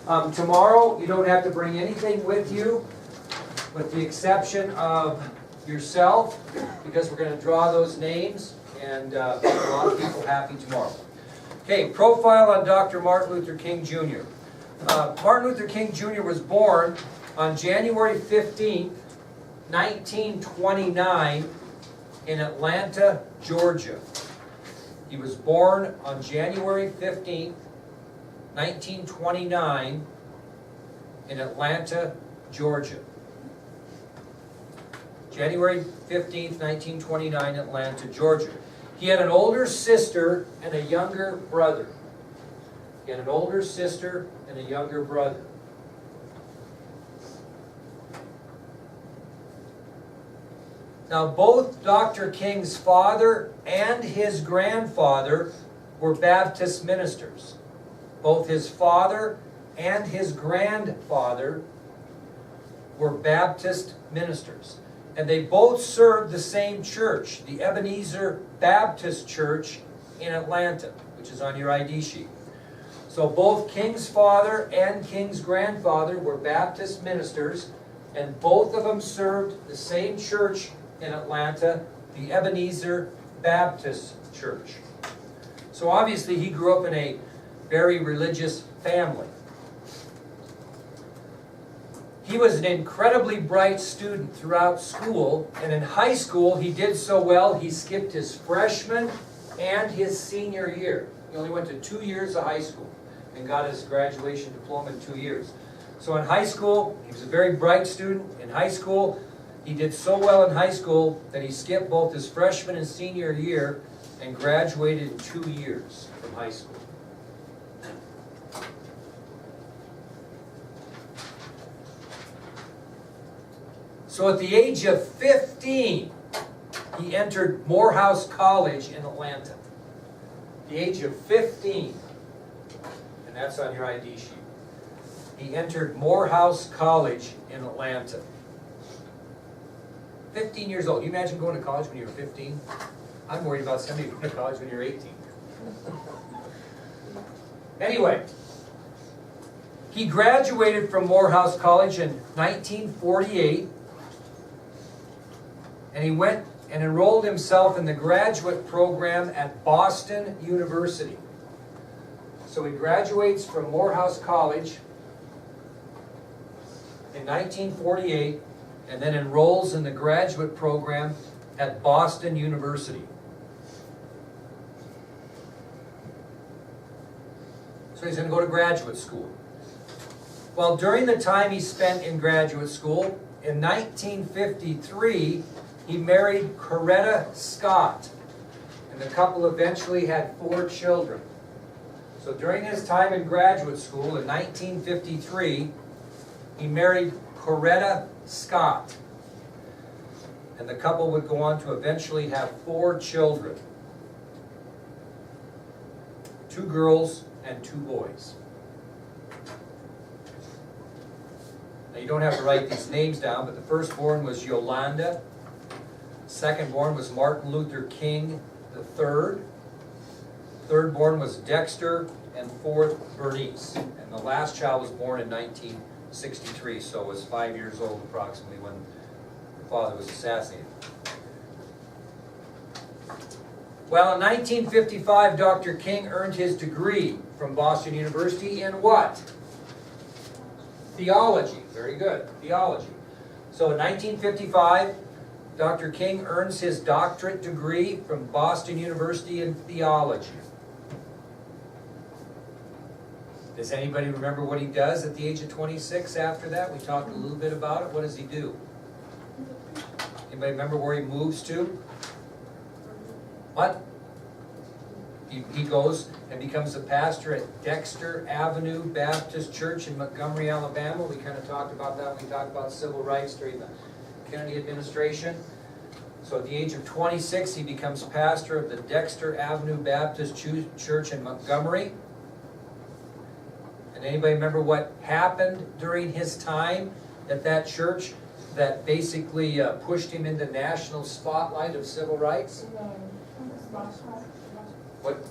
Tomorrow, you don't have to bring anything with you, with the exception of yourself, because we're going to draw those names and make a lot of people happy tomorrow. Okay, profile on Dr. Martin Luther King Jr. Martin Luther King Jr. was born on January 15th, 1929 in Atlanta, Georgia. He was born on January 15th, 1929 in Atlanta, Georgia. January 15th, 1929, Atlanta, Georgia. He had an older sister and a younger brother. He had an older sister and a younger brother. Now, both Dr. King's father and his grandfather were Baptist ministers. Both his father and his grandfather were Baptist ministers. And they both served the same church, the Ebenezer Baptist Church in Atlanta, which is on your ID sheet. So both King's father and King's grandfather were Baptist ministers, and both of them served the same church in Atlanta, the Ebenezer Baptist Church. So obviously he grew up in a very religious family. He was an incredibly bright student throughout school, and in high school he did so well he skipped his freshman and his senior year. He only went to 2 years of high school and got his graduation diploma in 2 years. So in high school, he was a very bright student. In high school, he did so well in high school that he skipped both his freshman and senior year and graduated in 2 years from high school. So at the age of 15, he entered Morehouse College in Atlanta. At the age of 15, and that's on your ID sheet. He entered Morehouse College in Atlanta. 15 years old. Can you imagine going to college when you were 15? I'm worried about somebody going to college when you're 18. Anyway, he graduated from Morehouse College in 1948. And he went and enrolled himself in the graduate program at Boston University. So he graduates from Morehouse College in 1948 and then enrolls in the graduate program at Boston University. So he's going to go to graduate school. Well, during the time he spent in graduate school, in 1953, he married Coretta Scott, and the couple eventually had 4 children. So during his time in graduate school in 1953, he married Coretta Scott, and the couple would go on to eventually have 4 children, 2 girls and 2 boys. Now you don't have to write these names down, but the firstborn was Yolanda. Second-born was Martin Luther King III. Third-born was Dexter, and fourth, Bernice. And the last child was born in 1963, so was 5 years old approximately when her father was assassinated. Well, in 1955, Dr. King earned his degree from Boston University in what? Theology. Very good. Theology. So in 1955, Dr. King earns his doctorate degree from Boston University in theology. Does anybody remember what he does at the age of 26 after that? We talked a little bit about it. What does he do? Anybody remember where he moves to? What? He goes and becomes a pastor at Dexter Avenue Baptist Church in Montgomery, Alabama. We kind of talked about that when we talked about civil rights during the Kennedy administration. So at the age of 26, he becomes pastor of the Dexter Avenue Baptist Church in Montgomery. And anybody remember what happened during his time at that church that basically pushed him into national spotlight of civil rights? What?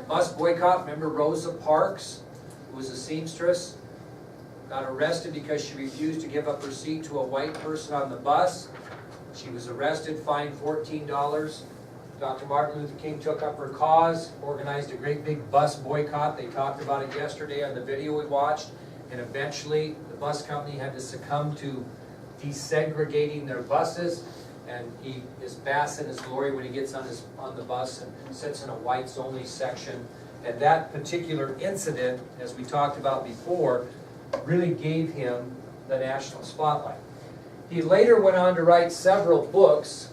Bus boycott. Remember Rosa Parks? who was a seamstress, got arrested because she refused to give up her seat to a white person on the bus. She was arrested, fined $14. Dr. Martin Luther King took up her cause, organized a great big bus boycott. They talked about it yesterday on the video we watched. And eventually, the bus company had to succumb to desegregating their buses. And he is basking in his glory when he gets on the bus and sits in a whites-only section. And that particular incident, as we talked about before, really gave him the national spotlight. He later went on to write several books.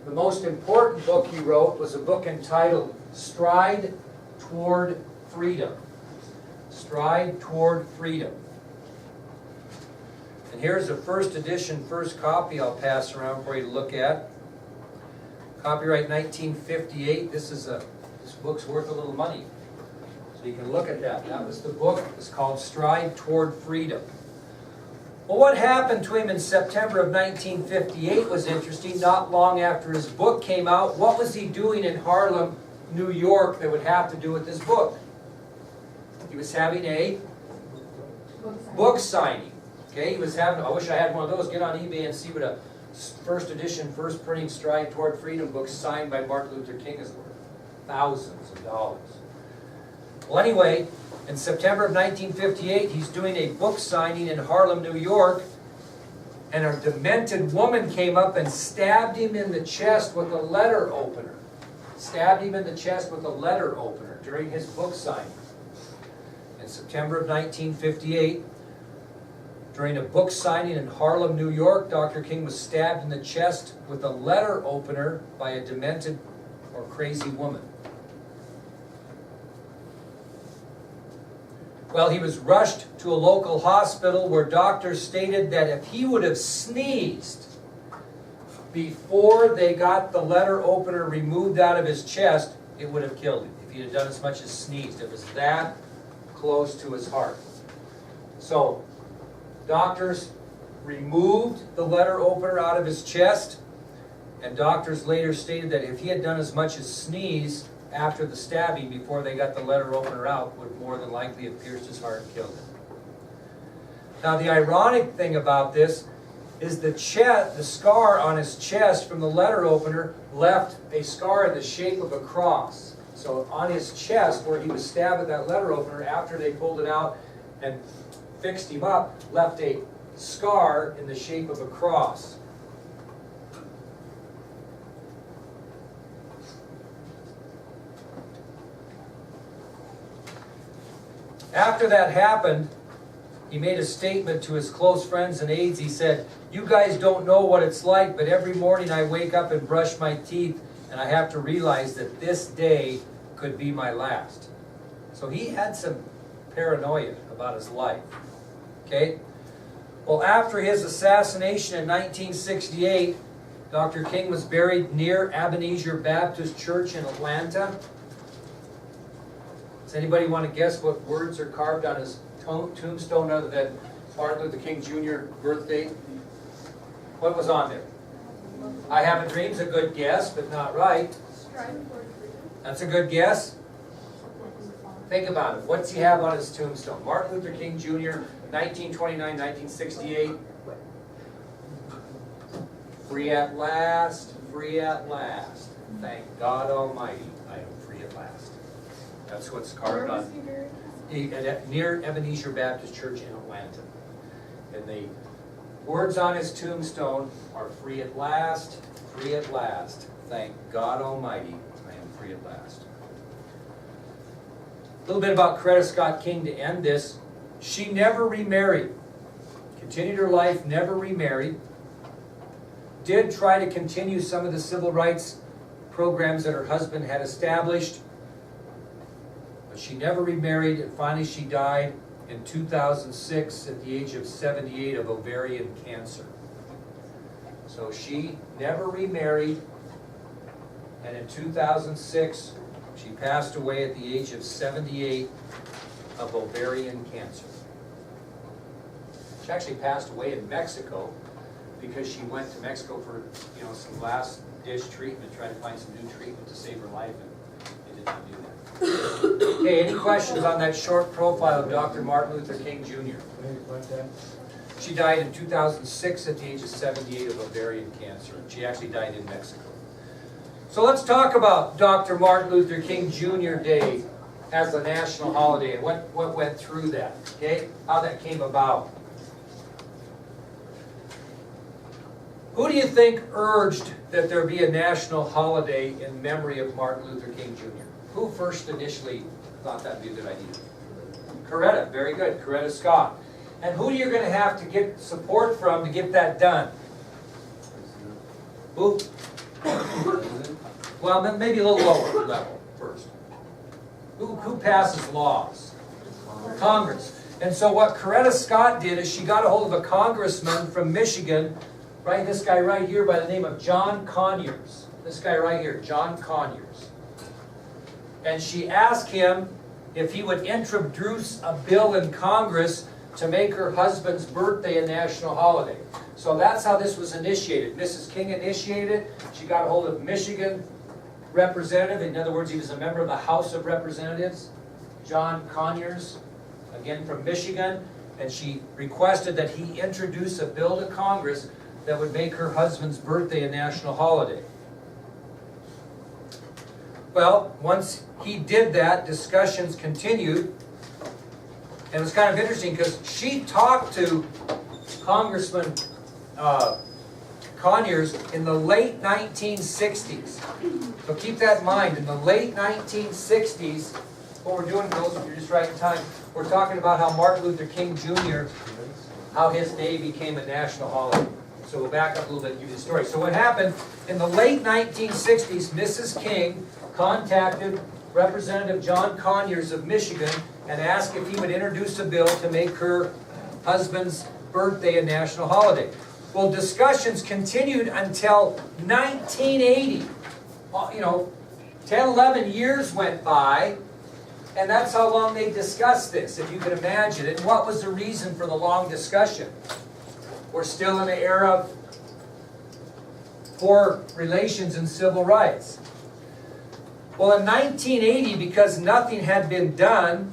The most important book he wrote was a book entitled Stride Toward Freedom. Stride Toward Freedom. And here's a first edition, first copy I'll pass around for you to look at. Copyright 1958. This book's worth a little money. So you can look at that. That was the book. It's called Stride Toward Freedom. Well, what happened to him in September of 1958 was interesting. Not long after his book came out, what was he doing in Harlem, New York that would have to do with this book? He was having a book signing. Okay, he was having, I wish I had one of those. Get on eBay and see what a first edition, first printing Stride Toward Freedom book signed by Martin Luther King is worth. Thousands of dollars. Well, anyway, in September of 1958, he's doing a book signing in Harlem, New York, and a demented woman came up and stabbed him in the chest with a letter opener. Stabbed him in the chest with a letter opener during his book signing. In September of 1958, during a book signing in Harlem, New York, Dr. King was stabbed in the chest with a letter opener by a demented or crazy woman. Well, he was rushed to a local hospital where doctors stated that if he would have sneezed before they got the letter opener removed out of his chest, it would have killed him. If he had done as much as sneezed. It was that close to his heart. So, doctors removed the letter opener out of his chest, and doctors later stated that if he had done as much as sneeze after the stabbing before they got the letter opener out, would more than likely have pierced his heart and killed him. Now, the ironic thing about this is the scar on his chest from the letter opener left a scar in the shape of a cross. So on his chest, where he was stabbed with that letter opener, after they pulled it out and fixed him up, left a scar in the shape of a cross. After that happened, he made a statement to his close friends and aides. He said, "You guys don't know what it's like, but every morning I wake up and brush my teeth, and I have to realize that this day could be my last." So he had some paranoia about his life. Okay? Well, after his assassination in 1968, Dr. King was buried near Ebenezer Baptist Church in Atlanta. Does anybody want to guess what words are carved on his tombstone other than Martin Luther King Jr. birth date? What was on there? I have a dream's a good guess, but not right. That's a good guess. Think about it. What's he have on his tombstone? Martin Luther King Jr., 1929, 1968. Free at last, free at last. Thank God Almighty, I am free at last. That's what's carved on near Ebenezer Baptist Church in Atlanta. And the words on his tombstone are free at last, free at last. Thank God Almighty, I am free at last. A little bit about Coretta Scott King to end this. She never remarried. Continued her life, never remarried. Did try to continue some of the civil rights programs that her husband had established. But she never remarried, and finally she died in 2006 at the age of 78 of ovarian cancer. So she never remarried, and in 2006 she passed away at the age of 78 of ovarian cancer. She actually passed away in Mexico because she went to Mexico for some last ditch treatment, tried to find some new treatment to save her life, and it did not do that. Okay, any questions on that short profile of Dr. Martin Luther King Jr.? She died in 2006 at the age of 78 of ovarian cancer. She actually died in Mexico. So let's talk about Dr. Martin Luther King Jr. Day as a national holiday and what went through that, okay? How that came about. Who do you think urged that there be a national holiday in memory of Martin Luther King Jr.? Who first initially thought that'd be a good idea? Coretta, very good, Coretta Scott. And who you're going to have to get support from to get that done? Who? Well, then maybe a little lower level first. Who passes laws? Congress. And so what Coretta Scott did is she got a hold of a congressman from Michigan, right? This guy right here by the name of John Conyers. This guy right here, John Conyers. And she asked him if he would introduce a bill in Congress to make her husband's birthday a national holiday. So that's how this was initiated. Mrs. King initiated it. She got a hold of Michigan representative. In other words, he was a member of the House of Representatives, John Conyers, again from Michigan. And she requested that he introduce a bill to Congress that would make her husband's birthday a national holiday. Well, once he did that, discussions continued. And it was kind of interesting because she talked to Congressman Conyers in the late 1960s. So keep that in mind. In the late 1960s, what we're doing, for those of you just right in time, we're talking about how Martin Luther King Jr., how his day became a national holiday. So we'll back up a little bit and give you the story. So what happened, in the late 1960s, Mrs. King contacted Representative John Conyers of Michigan and asked if he would introduce a bill to make her husband's birthday a national holiday. Well, discussions continued until 1980. Well, 10, 11 years went by, and that's how long they discussed this, if you can imagine it. And what was the reason for the long discussion? We're still in the era of poor relations and civil rights. Well, in 1980, because nothing had been done,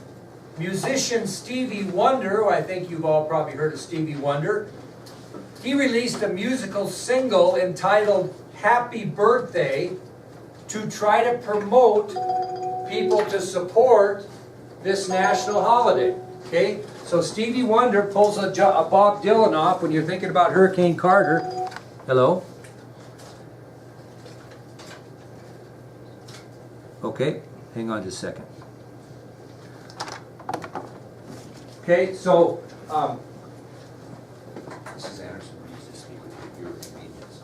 musician Stevie Wonder, who I think you've all probably heard of Stevie Wonder, he released a musical single entitled Happy Birthday to try to promote people to support this national holiday. Okay? So Stevie Wonder pulls a Bob Dylan off when you're thinking about Hurricane Carter. Hello? Okay, hang on just a second. Okay, so Mrs. Anderson needs to speak with your convenience.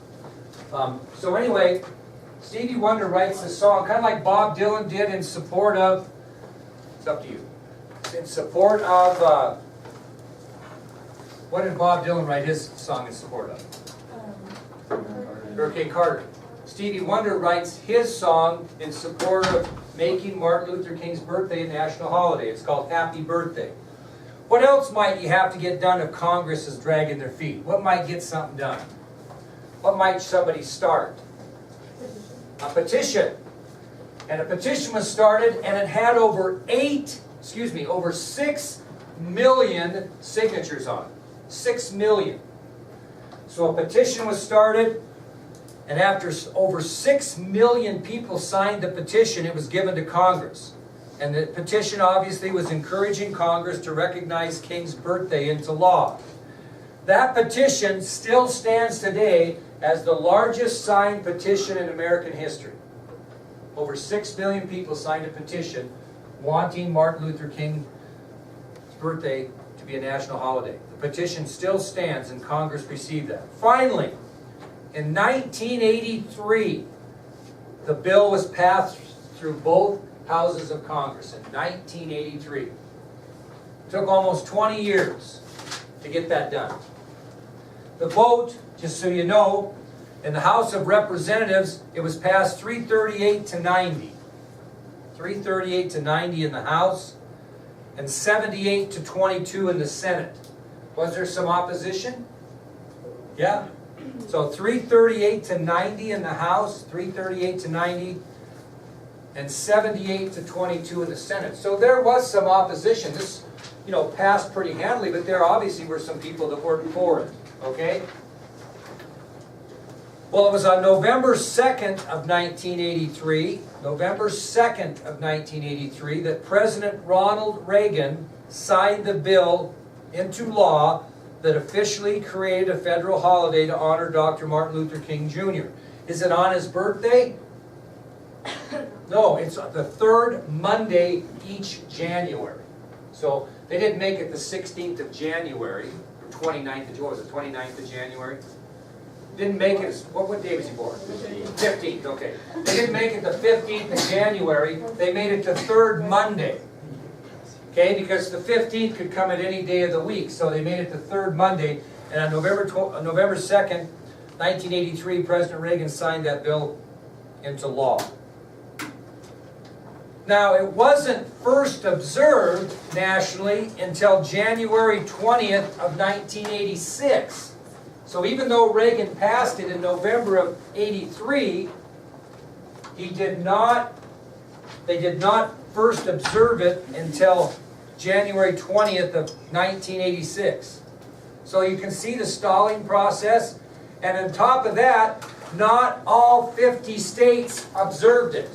So anyway, Stevie Wonder writes this song, kind of like Bob Dylan did in support of, it's up to you, in support of, what did Bob Dylan write his song in support of? Hurricane Carter. Stevie Wonder writes his song in support of making Martin Luther King's birthday a national holiday. It's called Happy Birthday. What else might you have to get done if Congress is dragging their feet? What might get something done? What might somebody start? A petition. And a petition was started, and it had over 6 million signatures on it. 6 million. So a petition was started, and after over 6 million people signed the petition, it was given to Congress. And the petition obviously was encouraging Congress to recognize King's birthday into law. That petition still stands today as the largest signed petition in American history. Over 6 million people signed a petition wanting Martin Luther King's birthday to be a national holiday. The petition still stands, and Congress received that. Finally, in 1983, the bill was passed through both houses of Congress in 1983. It took almost 20 years to get that done. The vote, just so you know, in the House of Representatives, it was passed 338 to 90. 338 to 90 in the House, and 78 to 22 in the Senate. Was there some opposition? Yeah. So 338 to 90 in the House, 338 to 90. and 78 to 22 in the Senate. So there was some opposition. This, passed pretty handily, but there obviously were some people that weren't for it, okay? Well, it was on November 2nd of 1983, that President Ronald Reagan signed the bill into law that officially created a federal holiday to honor Dr. Martin Luther King Jr. Is it on his birthday? No, it's the third Monday each January. So they didn't make it the 16th of January, or 29th of, what was it, 29th of January? Didn't make it, what day was he born? 15th, okay. They didn't make it the 15th of January, they made it the third Monday. Okay, because the 15th could come at any day of the week, so they made it the third Monday, and on November 2nd, 1983, President Reagan signed that bill into law. Now, it wasn't first observed nationally until January 20th of 1986. So even though Reagan passed it in November of '83, they did not first observe it until January 20th of 1986. So you can see the stalling process, and on top of that, not all 50 states observed it.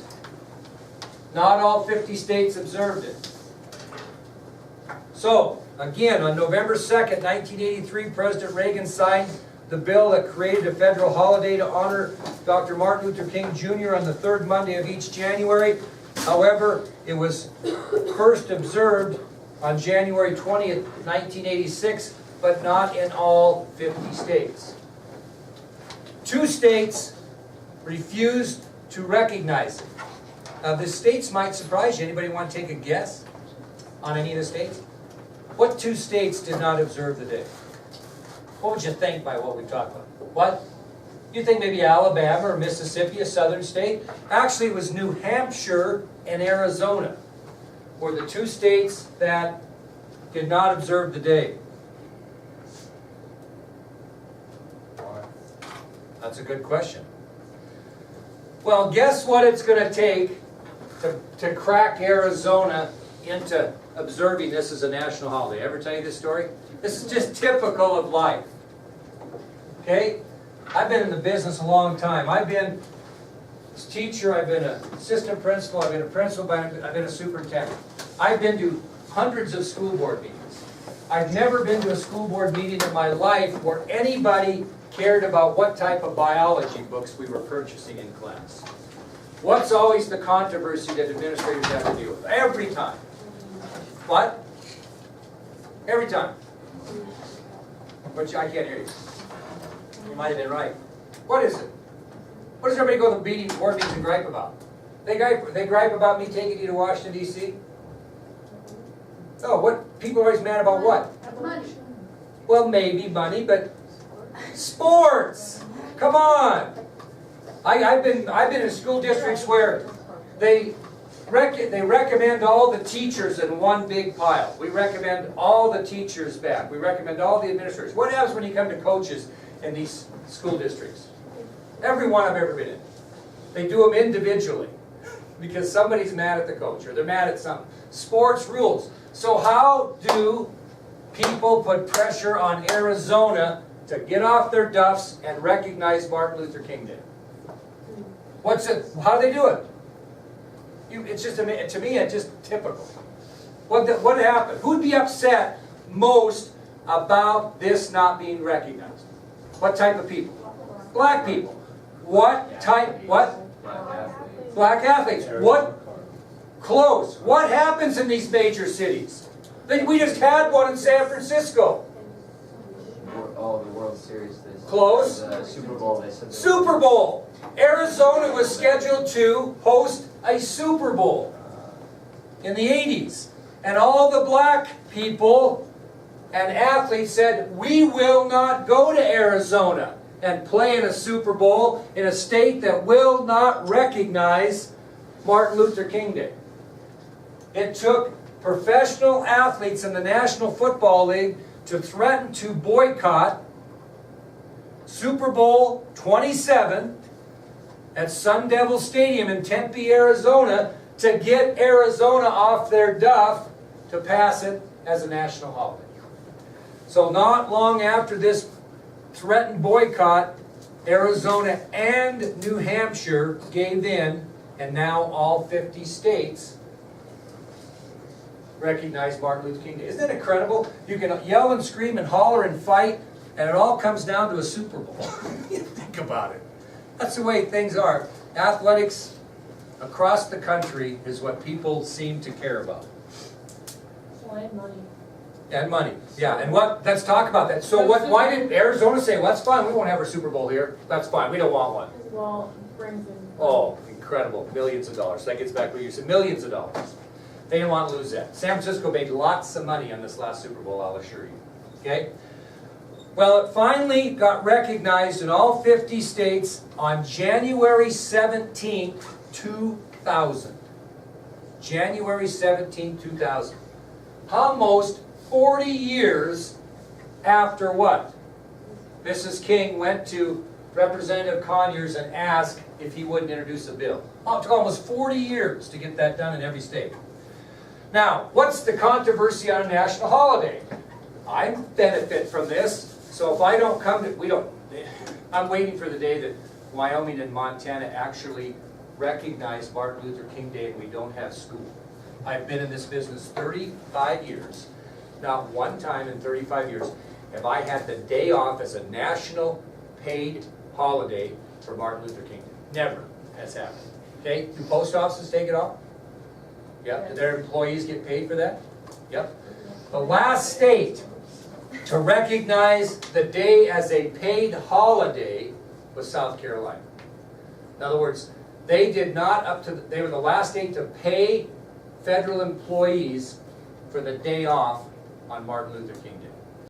Not all 50 states observed it. So, again, on November 2nd, 1983, President Reagan signed the bill that created a federal holiday to honor Dr. Martin Luther King Jr. on the third Monday of each January. However, it was first observed on January 20th, 1986, but not in all 50 states. 2 states refused to recognize it. The states might surprise you. Anybody want to take a guess on any of the states? What 2 states did not observe the day? What would you think by what we talked about? What? You think maybe Alabama or Mississippi, a southern state? Actually, it was New Hampshire and Arizona were the 2 states that did not observe the day. Why? That's a good question. Well, guess what it's going to take to crack Arizona into observing this as a national holiday. Ever tell you this story? This is just typical of life. Okay? I've been in the business a long time. I've been a teacher, I've been an assistant principal, I've been a principal, I've been a superintendent. I've been to hundreds of school board meetings. I've never been to a school board meeting in my life where anybody cared about what type of biology books we were purchasing in class. What's always the controversy that administrators have to deal with? Every time. What? Every time. But I can't hear you. You might have been right. What is it? What does everybody go to the board meetings and gripe about? They gripe about me taking you to Washington, D.C.? Oh, what? People are always mad about what? Money. Well, maybe money, but sports! Come on! I've been in school districts where they recommend all the teachers in one big pile. We recommend all the teachers back. We recommend all the administrators. What happens when you come to coaches in these school districts? Every one I've ever been in. They do them individually because somebody's mad at the coach or they're mad at something. Sports rules. So how do people put pressure on Arizona to get off their duffs and recognize Martin Luther King Day? What's it? How do they do it? It's just, to me, it's just typical. What happened? Who'd be upset most about this not being recognized? What type of people? Black people. What type? What? Black athletes. What? Close. What happens in these major cities? We just had one in San Francisco. Oh, the World Series. Close. The Super Bowl. They said Super Bowl. Arizona was scheduled to host a Super Bowl in the 80s. And all the black people and athletes said, we will not go to Arizona and play in a Super Bowl in a state that will not recognize Martin Luther King Day. It took professional athletes in the National Football League to threaten to boycott Super Bowl 27 at Sun Devil Stadium in Tempe, Arizona, to get Arizona off their duff to pass it as a national holiday. So not long after this threatened boycott, Arizona and New Hampshire gave in, and now all 50 states recognize Martin Luther King Day. Isn't that incredible? You can yell and scream and holler and fight, and it all comes down to a Super Bowl. Think about it. That's the way things are. Athletics across the country is what people seem to care about. So and money. And money, yeah. And what? Let's talk about that. So what? Why did Arizona say, well, that's fine, we won't have our Super Bowl here. That's fine, we don't want one. Well, brings in. Oh, incredible. Millions of dollars. That gets back to what you said. Millions of dollars. They didn't want to lose that. San Francisco made lots of money on this last Super Bowl, I'll assure you. Okay? Well, it finally got recognized in all 50 states on January 17th, 2000. January 17th, 2000. Almost 40 years after what? Mrs. King went to Representative Conyers and asked if he wouldn't introduce a bill. Oh, it took almost 40 years to get that done in every state. Now, what's the controversy on a national holiday? I benefit from this, so if I don't come to, I'm waiting for the day that Wyoming and Montana actually recognize Martin Luther King Day and we don't have school. I've been in this business 35 years. Not one time in 35 years have I had the day off as a national paid holiday for Martin Luther King Day. Never has happened. Okay, do post offices take it off? Yep. Do their employees get paid for that? Yep. The last state to recognize the day as a paid holiday was South Carolina. In other words, they did not they were the last state to pay federal employees for the day off on Martin Luther King Day.